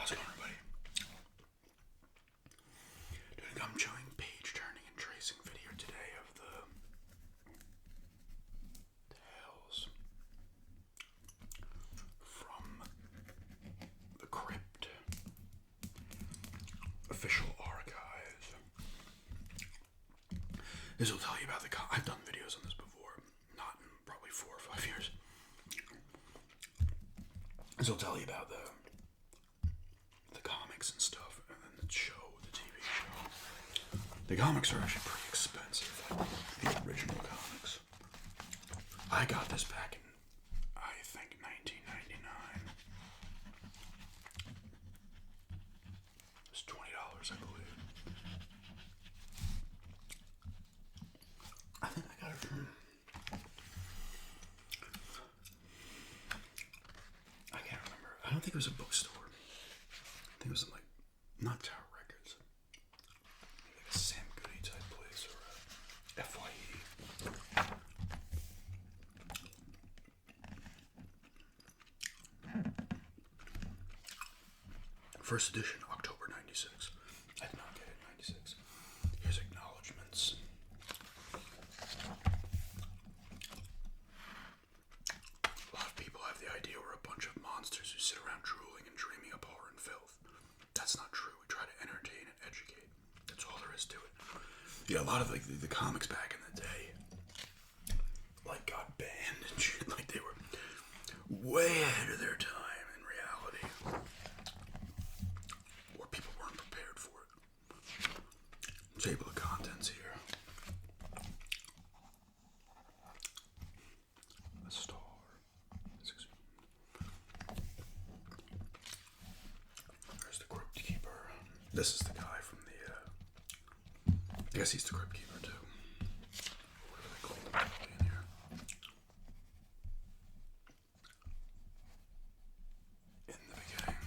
How's it going, everybody? Doing a gum chewing, page turning, and tracing video today of the tales from the Crypt official archive. This will tell you about I've done videos on this before, not in probably 4 or 5 years. This will tell you about the comics and stuff, and then the TV show. The comics are actually pretty expensive, like the original comics. I got this back in, I think, 1999. It was $20, I believe. I think I got it from... I can't remember. I don't think it was a bookstore. I think it was like, not Tower Records. Maybe like a Sam Goody type place or a FYE. First edition, October 96. I did not get it in 96. Here's acknowledgements. A lot of people have the idea we're a bunch of monsters who sit around drooling and dreaming up horror and filth. That's not true. We try to entertain and educate. That's all there is to it. Yeah, a lot of like the comics back in the day, like, got banned and shit. Like, they were way ahead of their time in reality, or people weren't prepared for it. Table of contents here. A star. There's the Crypt Keeper. This is the guy from the, I guess he's the Crypt Keeper too. What do they call him in here? In the beginning.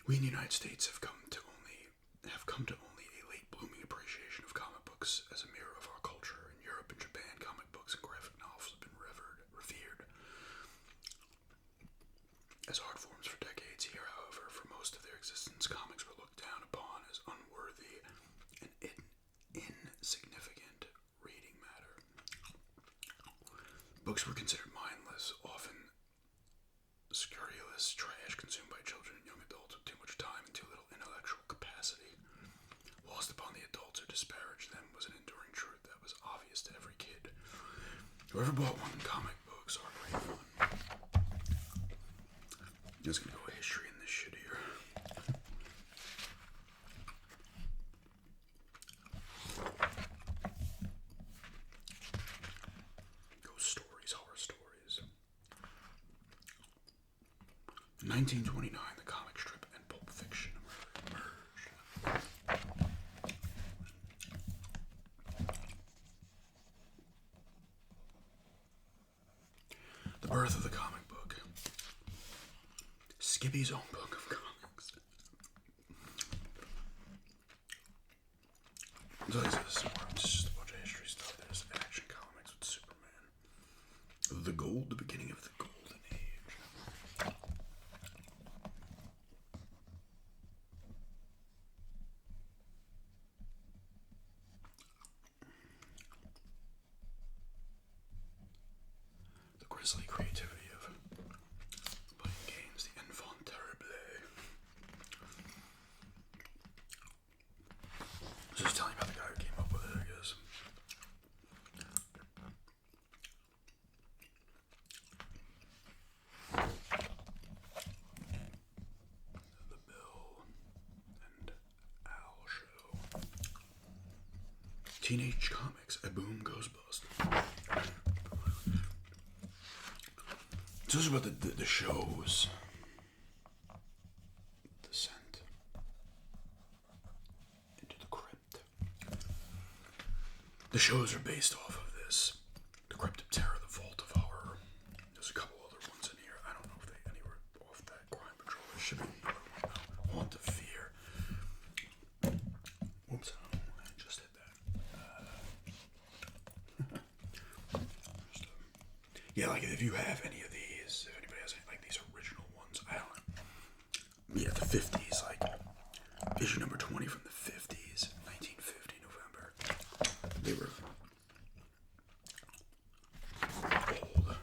We in the United States have come to only a late blooming appreciation of comic books as a mirror of our culture. In Europe and Japan, comic books and graphic novels have been revered as art forms for decades. Here, however, for most of their existence, comics were looked down upon as unworthy and insignificant reading matter. Books were considered mindless, often scurrilous trash consumed by children and young adults with too much time and too little intellectual capacity. Lost upon the adults or disparaged them was an enduring truth that was obvious to every kid. Whoever bought one, comic books are great fun. There's gonna go history in this shit here. Ghost stories, horror stories. In 1929, the comic strip and Pulp Fiction emerged. The birth of the comic book. Skippy's own book of comics. So it's just a bunch of history stuff. There's Action Comics with Superman. The beginning of the Golden Age. The grisly creativity of playing games, the enfant terrible. Just telling you about the guy who came up with it, I guess. The Bill and Al Show. Teenage Comics, a boom goes bust. So this is about the shows. Descent into the Crypt. The shows are based off of this. The Crypt of Terror, the Vault of Horror. There's a couple other ones in here. I don't know if they anywhere off that. Crime Patrol. There should be another one now. Haunt of Fear. Whoops. I just hit that. like if you have any of these, if anybody has any, like these original ones, I don't. Yeah, the 50s, like issue number 20 from the 50s, 1950 November. They were old.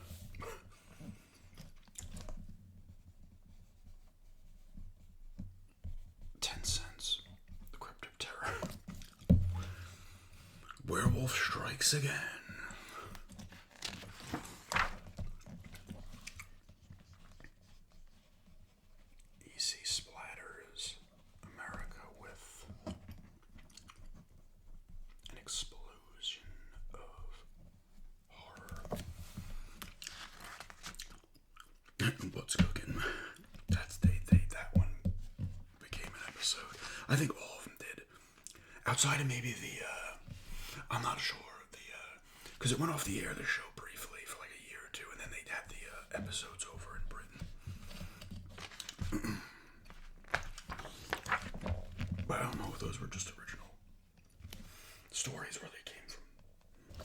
10 cents. The Crypt of Terror. Werewolf Strikes Again. EC splatters America with an explosion of horror. What's cooking? That's that one became an episode. I think all of them did. Outside of maybe the I'm not sure because it went off the air, the show, briefly for like a year or two, and then they had the episodes over in Britain. But I don't know if those were just original stories or they came from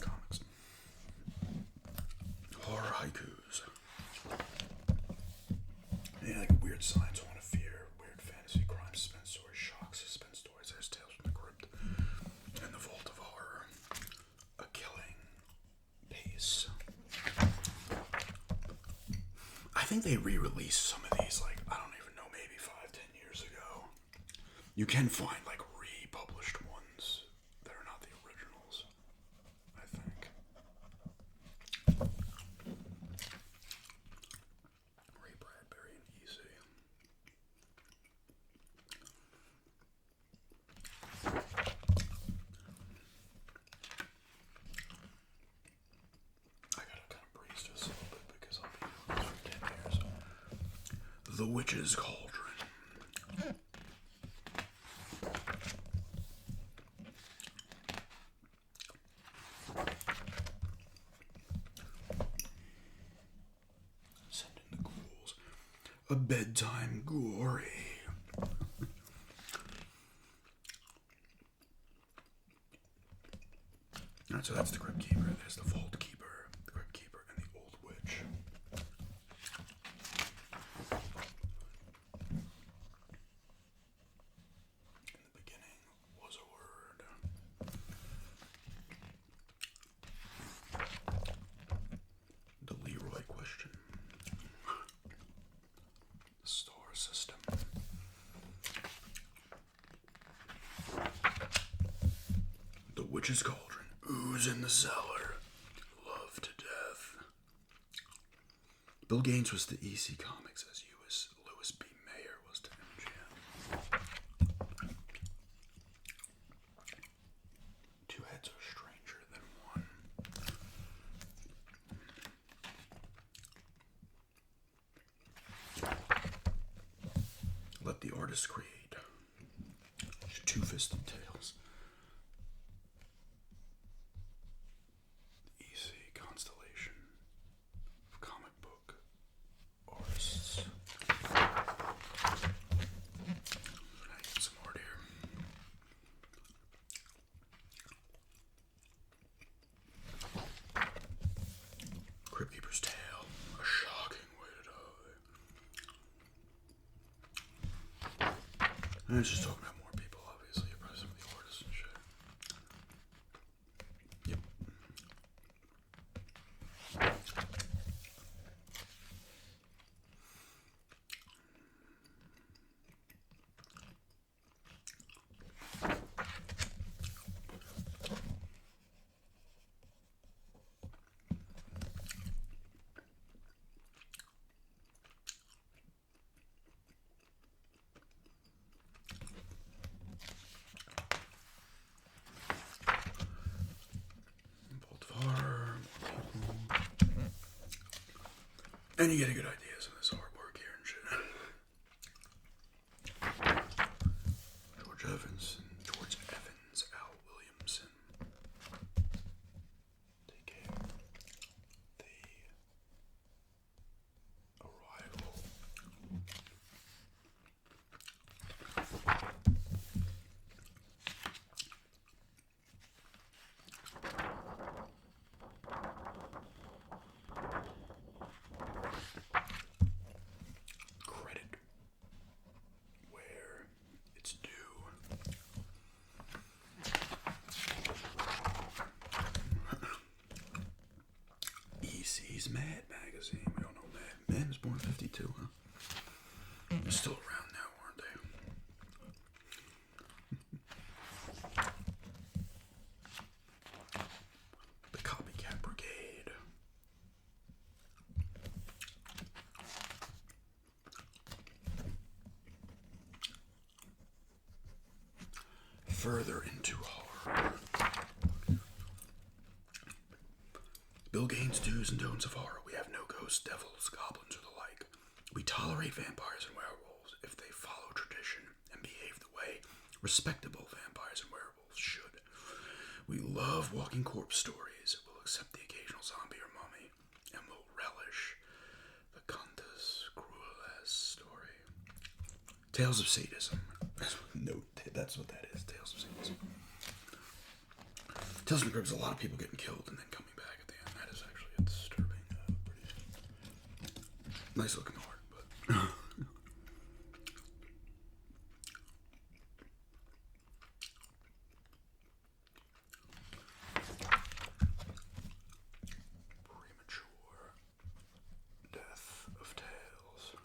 comics. Horror haikus. Yeah, like weird science, one of fear, weird fantasy, crime, suspense stories, shock, suspense stories. There's Tales from the Crypt and the Vault of Horror. A killing pace. I think they re-released some of these, like, I don't even know, maybe 5-10 years ago. You can find, like, republished ones that are not the originals, I think. Ray Bradbury and EC. I gotta kind of breeze this a little bit because I'll be doing this for 10 years. The Witch's Cauldron. Send in the ghouls. A bedtime glory. Alright, so that's the Crypt Keeper. There's the Vault Keeper, the Crypt Keeper, and the Old Witch. In the beginning was a word. The Leroy question. The star system. The Witch's Cauldron. Ooze in the cellar. Love to death. Bill Gaines was to EC Comics as Louis B. Mayer was to MGM. Two heads are stranger than one. Let the artist create. Two-fisted tales. EC Constellation of comic book artists. I get some art here. Crypt Keeper's Tale. A shocking way to die. And it's just talking about more people, obviously. Probably some of the artists and shit. Yep. Vault of Horror. And you get a good idea of this artwork here and shit. George Evans, Al Williamson. Take care. The Arrival. further into horror. Bill Gaines' do's and don'ts of horror. We have no ghosts, devils, goblins, or the like. We tolerate vampires and werewolves if they follow tradition and behave the way respectable vampires and werewolves should. We love walking corpse stories. We'll accept the occasional zombie or mummy, and we'll relish the Contus Crueles story. Tales of sadism. No, that's what that is. Tales of sadism. Tales from the Crypt is a lot of people getting killed and then coming back at the end. That is actually a disturbing, pretty nice looking art, but premature death of tales.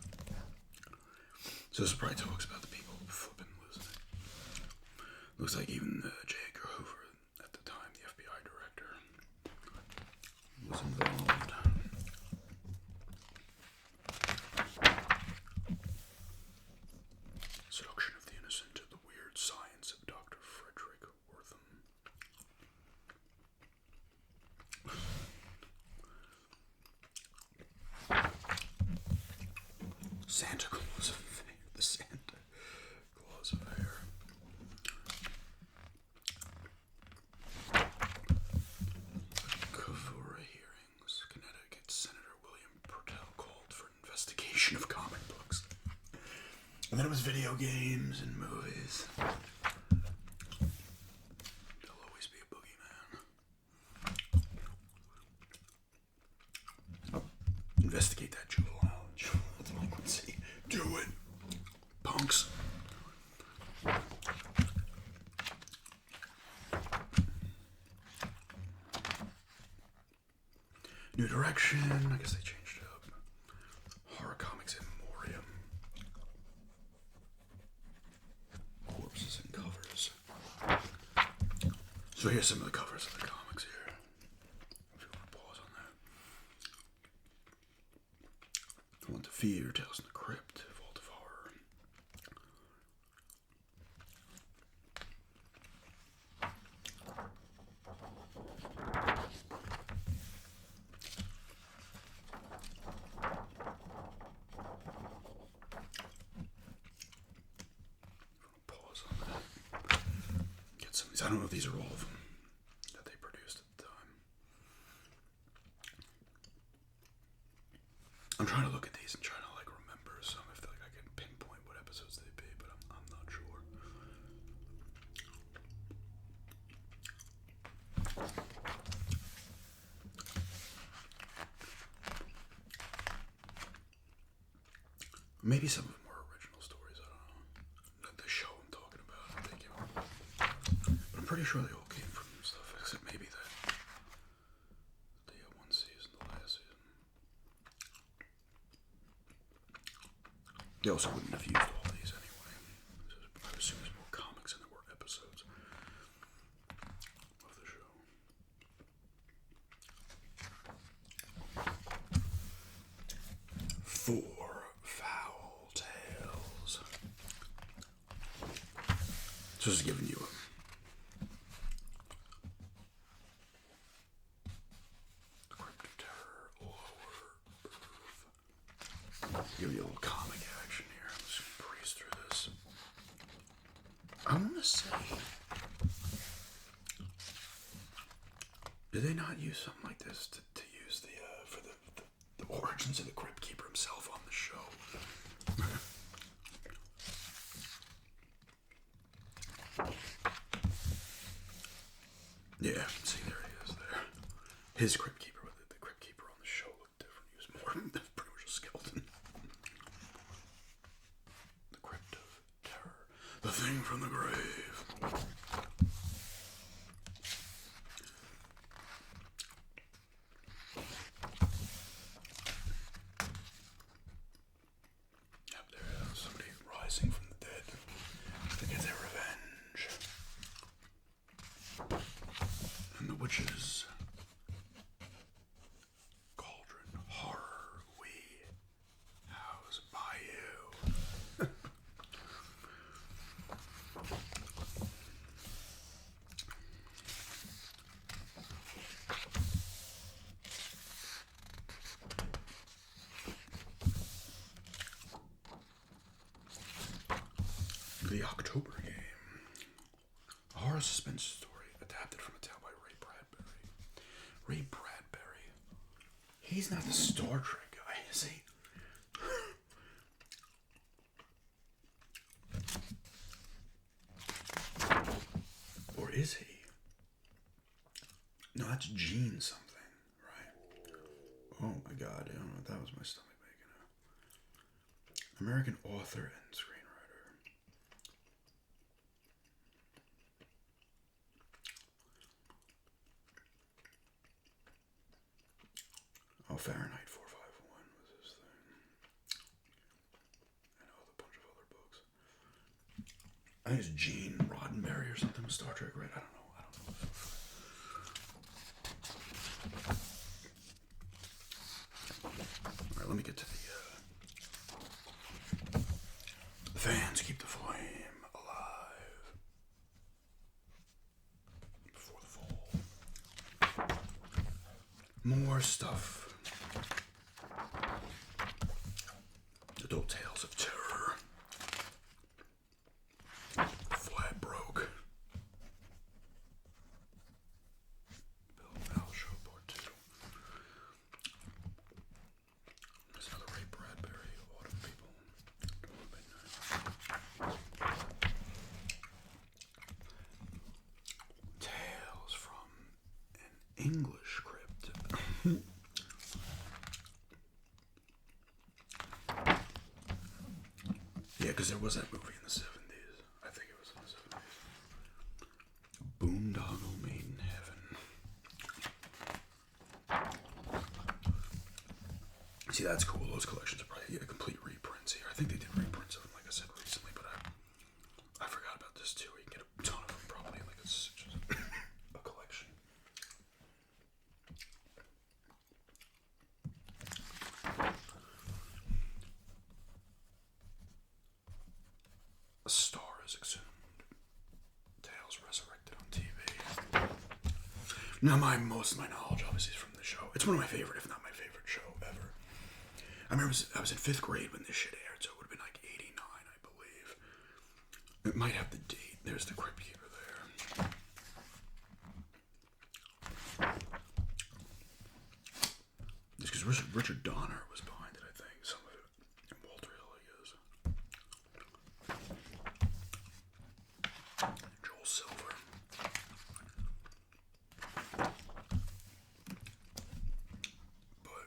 So this probably talks about the people flipping losing it. Looks like even J. Edgar Hoover, at the time the FBI director, was involved. Seduction of the Innocent to the Weird Science of Dr. Frederick Wortham. Santa Claus of Air. The Santa Claus of Air. Kavura hearings. Connecticut Senator William Purtell called for investigation of comic books. And then it was video games and movies. There'll always be a boogeyman. Oh, investigate that juvenile delinquency. Do it, punks. New direction. I guess they changed it up. Horror comics in memoriam. Corpses and covers. So here's some of the covers of the comics here. If you want to pause on that. Haunt of Fear, Tales from the Crypt, Vault of Horror. Pause on that. Get some of these. I don't know if these are all of them that they produced at the time. I'm trying to look at these and trying to remember some if I can pinpoint what episodes they'd be, but I'm not sure. Maybe some of them were original stories. I don't know. Not the show I'm talking about. I'm thinking, but I'm pretty sure they all came from stuff, except maybe the one season, the last season. They also wouldn't have used all these anyway. I assume there's more comics than there were episodes of the show. Four Foul Tales. So this is giving you a Crypt of Terror lower berth. Give you a little comic action here. I'm just gonna breeze through this. I want to say, did they not use something like this to use for the origins of the Crypt Keeper himself on the show? Yeah, see, there he is there. His Crypt Keeper, the Crypt Keeper on the show looked different. He was more, pretty much a skeleton. The Crypt of Terror. The Thing from the Grave. Yep, there it is. Somebody rising from the dead to get their revenge. And the witches. Cauldron Horror we house by you. The October Game. A horror suspense story adapted from a tale by Ray Bradbury. Ray Bradbury. He's not the Star Trek guy, is he? Or is he? No, that's Gene something, right? Oh my god, I don't know what that was my stomach making up. American author and screenwriter. Oh, Fahrenheit 451 was his thing. And a bunch of other books. I think it's Gene Roddenberry or something with Star Trek, right? I don't know. Alright, let me get to the fans keep the flame alive before the fall. More stuff. Adult tales of terror. Flat broke. Bill Mal Show Part 2. There's another Ray Bradbury, Autumn People. Tales from an English crypt. Yeah, because there was that movie in the 70s. I think it was in the 70s. Boondoggle Made in Heaven. See, that's cool. Those collections are probably complete reprints here. I think they did reprints of them, like I said, recently, but I forgot about this too. You can get a ton of them probably in like a collection. A star is exhumed. Tales resurrected on TV. Now, most of my knowledge, obviously, is from the show. It's one of my favorite, if not my favorite show ever. I remember I was in 5th grade when this shit aired, so it would have been like 89, I believe. It might have the date. There's the Crypt Keeper there. It's because Richard Donner was behind it, I think. Some of it. And Walter Hill, I guess. Joel Silver. But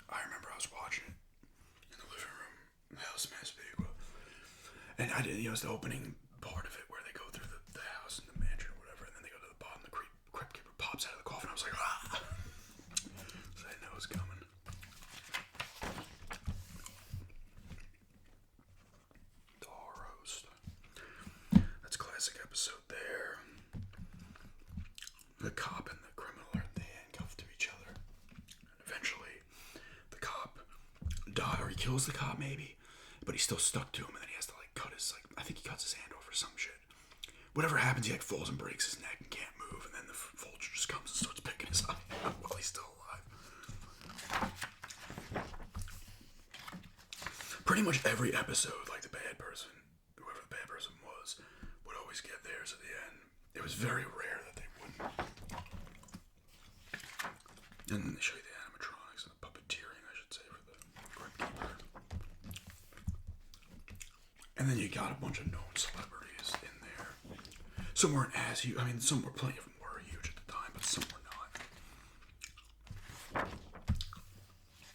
I remember I was watching it in the living room. The house smells big. And I did, it was the opening part of it where they go through the house and the mansion or whatever, and then they go to the bottom, the Crypt Keeper pops out of the coffin. I was like, ah! So I didn't know it was coming. The horror host. That's a classic episode there. The cop and the criminal are handcuffed to each other. And eventually, the cop dies, or he kills the cop maybe, but he's still stuck to him, and then he has to cut his, I think he cuts his hand off or some shit. Whatever happens, he falls and breaks his neck and can't move, and then the vulture just comes and starts picking his eye out while he's still alive. Pretty much every episode, like the bad person, whoever the bad person was, would always get theirs at the end. It was very rare that they wouldn't. And then they show you the animatronics and the puppeteering, I should say, for the Crypt Keeper. And then you got a bunch of known celebrities in there. Some weren't as huge. I mean, plenty of them were huge at the time, but some were not.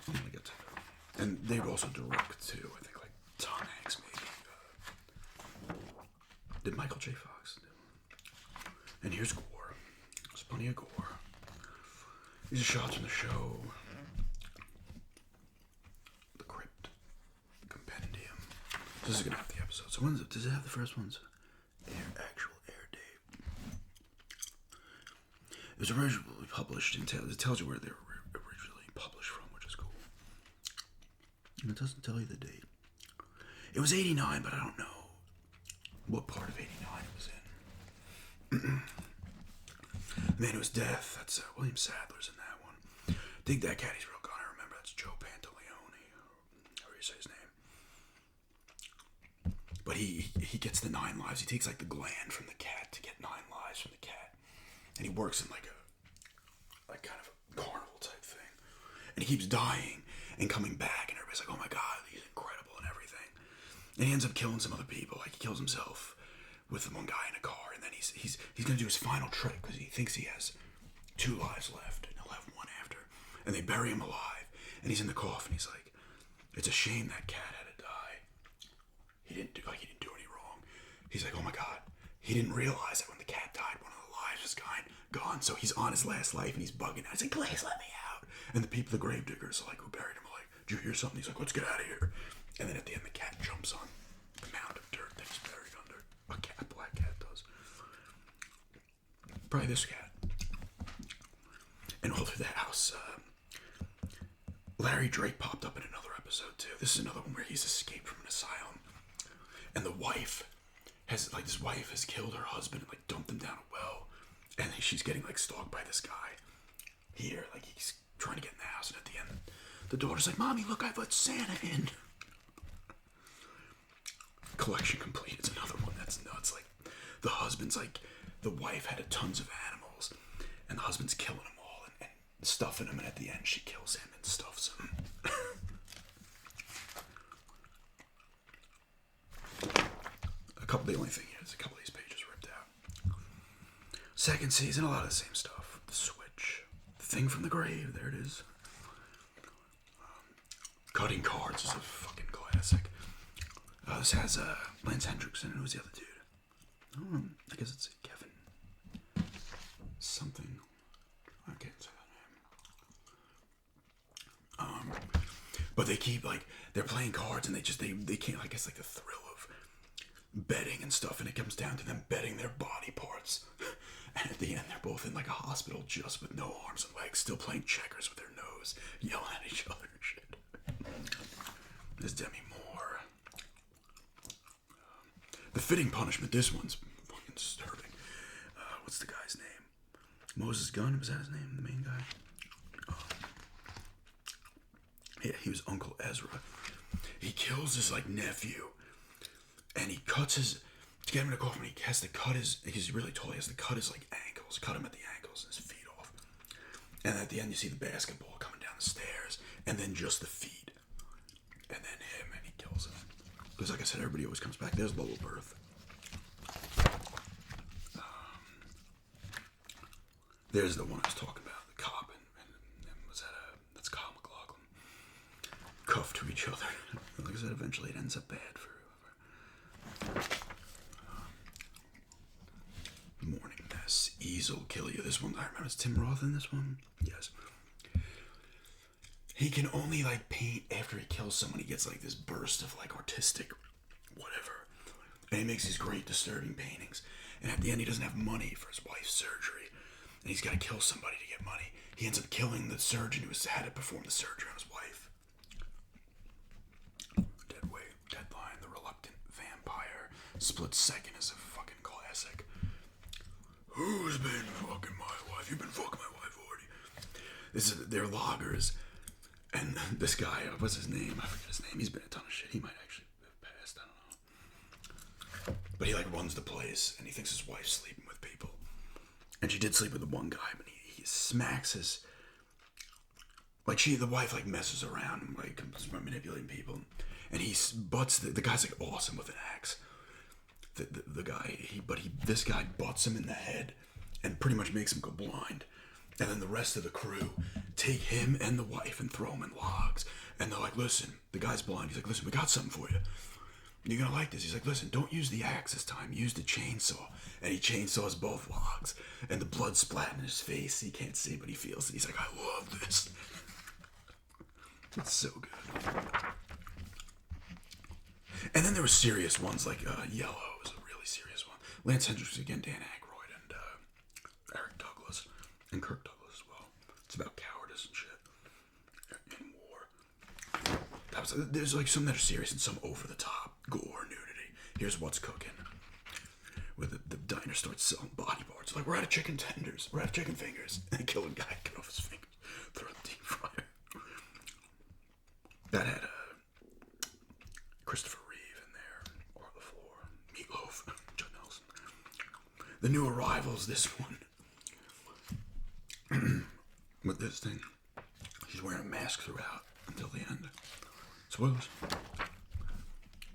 I'm gonna get to them. And they would also direct too. I think like Tom Hanks maybe. Did Michael J. Fox do? And here's gore. There's plenty of gore. These are shots from the show. The Crypt Compendium. This is gonna have the episode. So does it have the first one's actual air date? It was originally published in it tells you where they were originally published from, which is cool. And it doesn't tell you the date. It was 89, but I don't know what part of 89 it was in. The Man Who Was Death, that's William Sadler's in that one. Dig That Cat, He's Real Gone, I remember, that's Joe Pantaleone, however you say his name. But he gets the 9 lives. He takes like the gland from the cat to get 9 lives from the cat, and he works in like kind of a carnival type thing, and he keeps dying and coming back, and everybody's like, oh my god, he's incredible and everything. And he ends up killing some other people. Like he kills himself with the one guy in a car, and then he's gonna do his final trick because he thinks he has 2 lives left, and he'll have 1 after. And they bury him alive, and he's in the coffin. He's like, it's a shame that cat had to die. He didn't do any wrong. He's like, oh my god, he didn't realize that when the cat died, one of the lives was gone. So he's on his last life, and he's bugging out. He's like, please let me out. And the people, the grave diggers, like who buried him, are like, did you hear something? He's like, let's get out of here. And then at the end, the cat jumps on the mound of dirt that he's buried under. A black cat does. Probably this cat. And all through the house, Larry Drake popped up in another episode too. This is another one where he's escaped from an asylum, and the wife has killed her husband and like dumped him down a well, and she's getting like stalked by this guy here. Like he's trying to get in the house, and at the end, the daughter's like, "Mommy, look, I've let Santa in." Collection complete. It's another one that's nuts. Like the husband's like, the wife had tons of animals, and the husband's killing them all and stuffing them, and at the end she kills him and stuffs him. The only thing is, a couple of these pages ripped out. Second season, a lot of the same stuff. The Switch, the Thing from the Grave, there it is. Cutting Cards is a fucking classic. This has Lance Hendrickson, and who's the other dude? I guess it's Kevin something. I can't say that name. But they keep like, they're playing cards, and they can't, I guess, like the thrill of betting and stuff, and it comes down to them betting their body parts. And at the end, they're both in like a hospital just with no arms and legs, still playing checkers with their nose, yelling at each other and shit. There's Demi Moore. The Fitting Punishment, this one's fucking disturbing. What's the guy's name? Moses Gunn, was that his name, the main guy? Yeah, he was Uncle Ezra. He kills his like nephew, and he cuts his, to get him in a coffin, he has to cut he's really tall, he has to cut his like ankles, cut him at the ankles and his feet off. And at the end you see the basketball coming down the stairs, and then just the feet. And then him, and he kills him. Because like I said, everybody always comes back. There's Lowell Birth. There's the one I was talking about, the cop, and was that that's Kyle MacLachlan. Cuffed to each other. Like I said, eventually it ends up bad for whoever. Morning Mess, Easel Kill You. This one, I remember, it's Tim Roth in this one? Yes. He can only like paint after he kills someone. He gets like this burst of like artistic whatever. And he makes these great disturbing paintings. And at the end he doesn't have money for his wife's surgery. And he's got to kill somebody to get money. He ends up killing the surgeon who had to perform the surgery on his wife. Deadline, The Reluctant Vampire. Split Second is a fucking classic. Who's been fucking my wife? You've been fucking my wife already. They're loggers. And this guy, what's his name? I forget his name. He's been a ton of shit. He might actually have passed. I don't know. But he like runs the place, and he thinks his wife's sleeping with people. And she did sleep with the one guy, but he smacks his, like the wife like messes around and like manipulating people, and he butts the guy's like awesome with an axe. The guy, this guy butts him in the head and pretty much makes him go blind. And then the rest of the crew take him and the wife and throw him in logs. And they're like, listen, the guy's blind. He's like, listen, we got something for you. You're going to like this. He's like, listen, don't use the axe this time. Use the chainsaw. And he chainsaws both logs. And the blood splatting in his face. He can't see, but he feels it. He's like, I love this. It's so good. And then there were serious ones like Yellow was a really serious one. Lance Hendrickson again, Dan Aykroyd, and Eric Douglas. And Kirk Douglas as well. It's about cowardice and shit. In war. There's like some that are serious and some over the top. Gore, nudity. Here's What's Cooking. Where the diner starts selling body parts. Like, we're out of chicken tenders. We're out of chicken fingers. And they kill a guy, cut off his fingers. Throw the deep fryer. That had Christopher Reeve in there. Or the floor. The new arrivals, this one. With this thing. She's wearing a mask throughout until the end. Spoilers.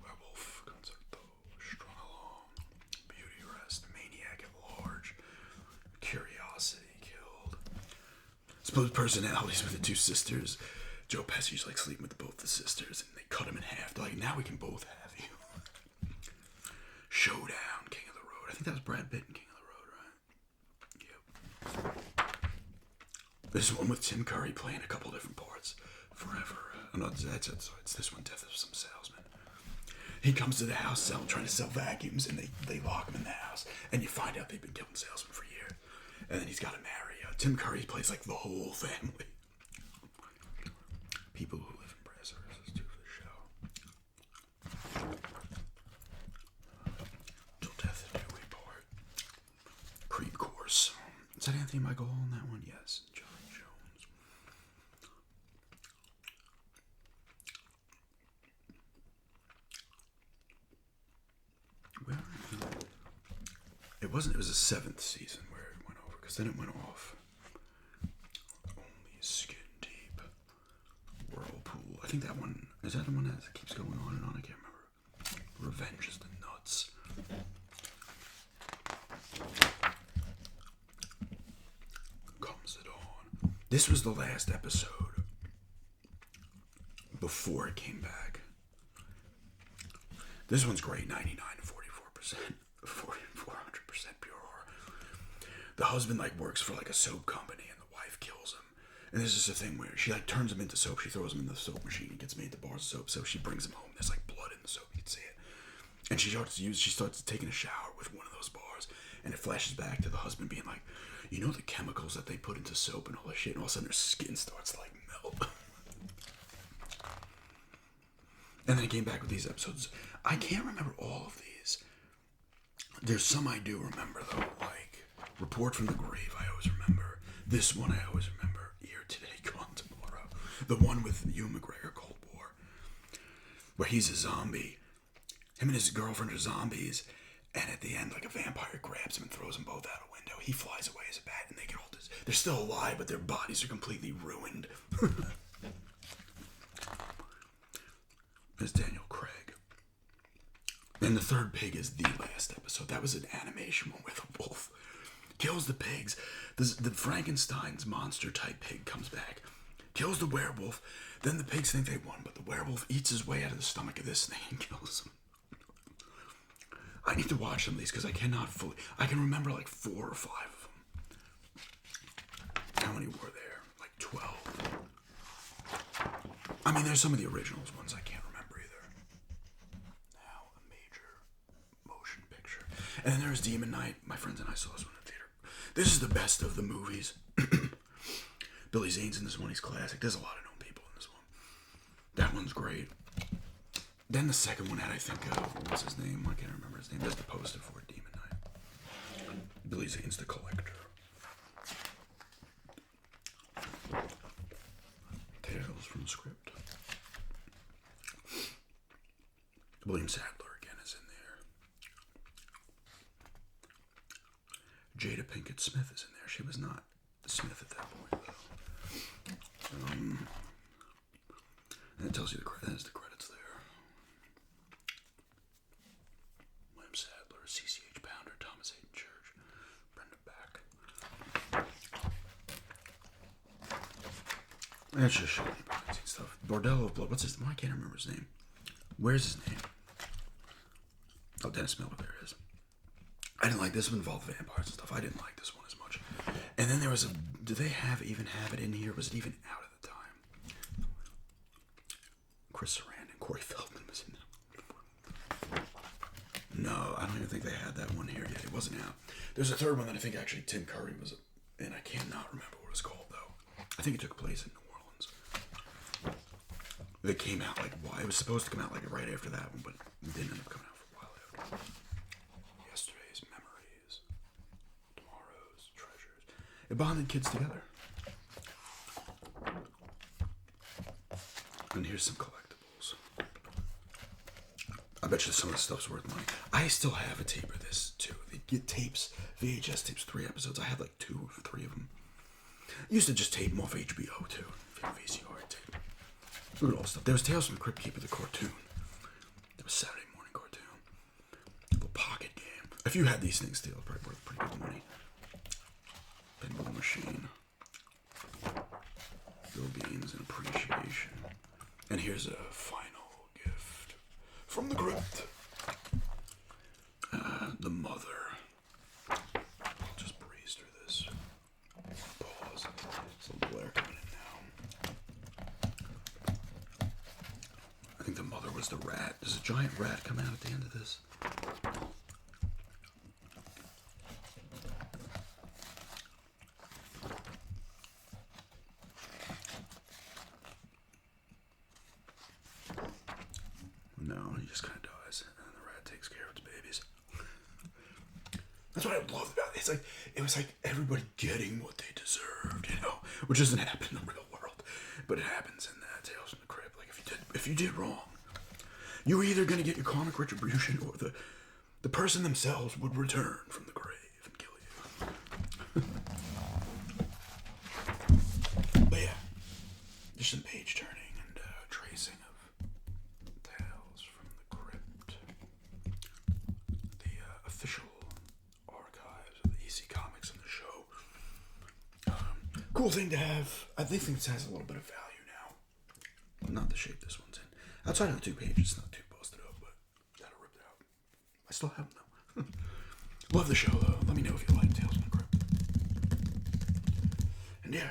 Werewolf, concerto, strung along, beauty rest, maniac at large, curiosity killed. Split personalities with the two sisters. Joe Pesci's like sleeping with both the sisters, and they cut him in half. They're like, now we can both have you. Showdown, King of the Road. I think that was Brad Pitt in King of the Road, right? Yep. This one with Tim Curry playing a couple different parts. Forever. No, it's this one, Death of Some Salesman. He comes to the house trying to sell vacuums, and they lock him in the house, and you find out they've been killing salesmen for years. And then he's got to marry. Tim Curry plays like the whole family. People who live in Brazil. This is too for the show. Till death do we part. Creep course. Is that Anthony Michael Hall in that one? Yes. John Jones. Where? It wasn't. It was the 7th season where it went over, because then it went off. Only skin deep. Whirlpool. I think that one is that the one that keeps going on and on. I can't remember. Revenge is the nuts. Comes it on. This was the last episode before it came back. This one's great. 99 to 44%. 400% pure. The husband like works for like a soap company, and the wife kills him. And this is a thing where she like turns him into soap. She throws him in the soap machine. He gets made to bars of soap. So she brings him home. There's like blood in the soap. You can see it. And she starts taking a shower with one of those bars. And it flashes back to the husband being like, you know the chemicals that they put into soap and all that shit. And all of a sudden her skin starts to like melt. And then it came back with these episodes. I can't remember all of these. There's some I do remember though, like Report from the Grave. I always remember. This one I always remember. Here Today, Gone Tomorrow. The one with Ewan McGregor, Cold War, where he's a zombie. Him and his girlfriend are zombies, and at the end, like a vampire grabs him and throws them both out a window. He flies away as a bat, and they get all this. They're still alive, but their bodies are completely ruined. There's Daniel Craig. And the third pig is the last episode. That was an animation one with a wolf. Kills the pigs. The Frankenstein's monster type pig comes back. Kills the werewolf. Then the pigs think they won, but the werewolf eats his way out of the stomach of this thing and kills him. I need to watch some of these because I cannot fully. I can remember like 4 or 5 of them. How many were there? Like 12. I mean, there's some of the originals ones I can't remember either. Now, a major motion picture. And then there's Demon Knight. My friends and I saw this one in the theater. This is the best of the movies. Billy Zane's in this one. He's classic. There's a lot of known people in this one. That one's great. Then the second one had, I think, what's his name? I can't remember his name. There's the poster for it, Demon Knight. Billy Zane's the Collector. Tales from the Crypt. William Sadler again is in there. Jada Pinkett Smith is in there. She was not Smith at that point, though. And it tells you there's the credits there. William Sadler, CCH Pounder, Thomas Hayden Church, Brenda Back. That's just shitty behind scene stuff. Bordello of Blood. What's his? I can't remember his name. Where's his name? Oh, Dennis Miller. There it is. I didn't like this one. Involved vampires and stuff. I didn't like this one as much. And then there was a. Did they even have it in here? Was it even out at the time? Chris Sarandon, Corey Feldman was in there. No, I don't even think they had that one here yet. It wasn't out. There's a third one that I think actually Tim Curry was in. I cannot remember what it was called though. I think it took place in New Orleans. It came out like it was supposed to come out like right after that one, but it didn't end up coming out for a while after. Yesterday's memories, tomorrow's treasures. It bonded kids together. And here's some collectibles. I bet you some of the stuff's worth money. I still have a tape of this too. They get tapes, VHS tapes, 3 episodes. I had like 2 or 3 of them. I used to just tape them off HBO too. VCR tape. Look at all stuff. There was Tales from the Crypt Keeper, the cartoon. There was Saturday morning cartoon. Little pocket game. If you had these things, still probably worth pretty good money. Pinball machine. Bill Gaines and appreciation. And here's a final gift from the Crypt. The Mother. I'll just breeze through this. Pause. There's a little glare coming in now. I think the Mother was the rat. Does a giant rat come out at the end of this? No, he just kind of dies, and then the rat takes care of its babies. That's what I loved about it. It was like everybody getting what they deserved, you know, which doesn't happen in the real world, but it happens in Tales from the Crypt. Like if you did wrong, you were either gonna get your karmic retribution, or the person themselves would return from the grave and kill you. But yeah, there's some page turning and tracing of Tales from the Crypt, the official archives of the EC Comics and the show. Cool thing to have. I think this has a little bit of value now. Not the shape this one's in. Outside of the 2 pages, it's not too busted up, but gotta rip it out. I still have them though. Love the show though. Let me know if you like Tales from the Crypt. And yeah.